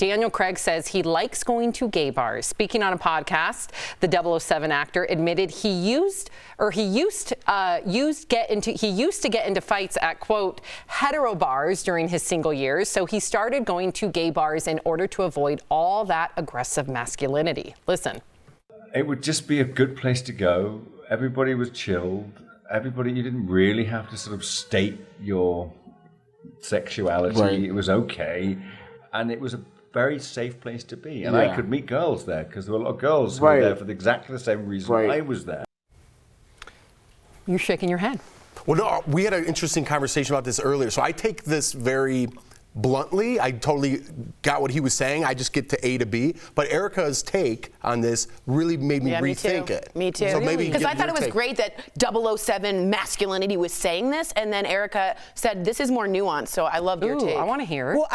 Daniel Craig says he likes going to gay bars. Speaking on a podcast, the 007 actor admitted he used to get into fights at, quote, hetero bars during his single years. So he started going to gay bars in order to avoid all that aggressive masculinity. Listen. It would just be a good place to go. Everybody was chilled. You didn't really have to sort of state your sexuality. Right. It was okay. And it was a very safe place to be. And I could meet girls there because there were a lot of girls who were there for exactly the same reason I was there. You're shaking your head. Well, no, we had an interesting conversation about this earlier. So I take this very bluntly. I totally got what he was saying. I just get to A to B. But Erica's take on this really made me rethink it. Me too. So maybe because I thought it was great that 007 masculinity was saying this, and then Erica said this is more nuanced. So I love your take. I want to hear it. Well,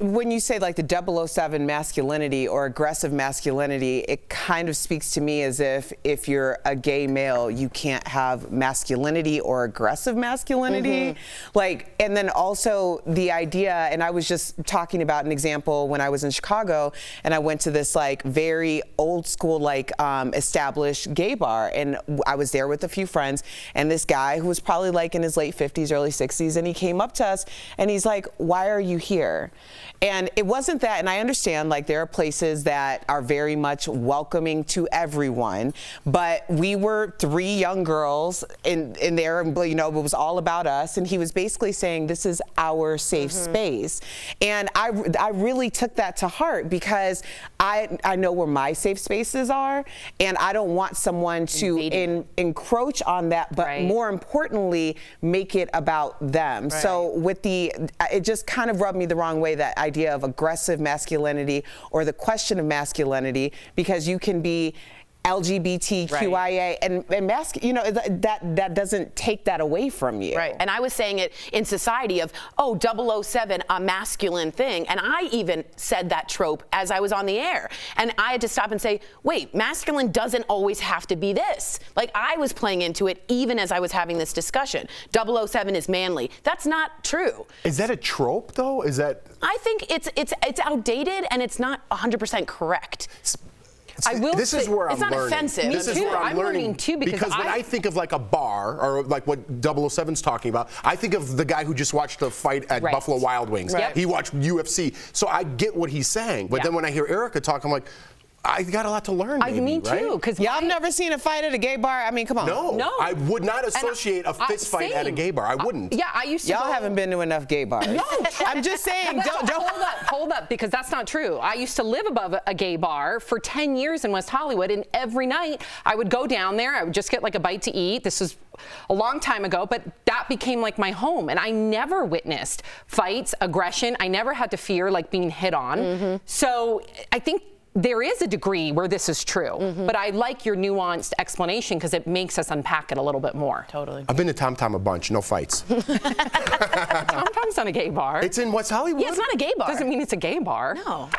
when you say like the 007 masculinity or aggressive masculinity, it kind of speaks to me as if you're a gay male, you can't have masculinity or aggressive masculinity. Like, and then also the idea. And I was just talking about an example when I was in Chicago, and I went to this like very old school, like established gay bar, and I was there with a few friends, and this guy who was probably like in his late 50s, early 60s, and he came up to us and he's like, "Why are you here?" And it wasn't that, and I understand like there are places that are very much welcoming to everyone, but we were three young girls in there, and you know, it was all about us, and he was basically saying this is our safe space. And I really took that to heart because I know where my safe spaces are, and I don't want someone to encroach on that, but more importantly, make it about them. So it just kind of rubbed me the wrong way, that idea of aggressive masculinity or the question of masculinity, because you can be LGBTQIA and you know, that doesn't take that away from you. Right. And I was saying it in society of, 007, a masculine thing. And I even said that trope as I was on the air. And I had to stop and say, wait, masculine doesn't always have to be this. Like, I was playing into it even as I was having this discussion. 007 is manly. That's not true. Is that a trope though? Is that? I think it's outdated and it's not 100% correct. This is where I'm learning. It's not offensive. This is where I'm learning too, because when I think of like a bar or like what 007's talking about, I think of the guy who just watched a fight at Buffalo Wild Wings. He watched UFC. So I get what he's saying. But then when I hear Erica talk, I'm like, I got a lot to learn. Me too, because y'all have never seen a fight at a gay bar. I mean, come on. No, I would not associate a fist fight at a gay bar. I wouldn't. I used to. Y'all haven't been to enough gay bars. No, I'm just saying. Don't hold up, because that's not true. I used to live above a gay bar for 10 years in West Hollywood, and every night I would go down there. I would just get like a bite to eat. This was a long time ago, but that became like my home, and I never witnessed fights, aggression. I never had to fear like being hit on. So I think there is a degree where this is true, but I like your nuanced explanation because it makes us unpack it a little bit more. Totally. I've been to Tom Tom a bunch, no fights. Tom Tom's not a gay bar. It's in West Hollywood. Yeah, it's not a gay bar. Doesn't mean it's a gay bar. No.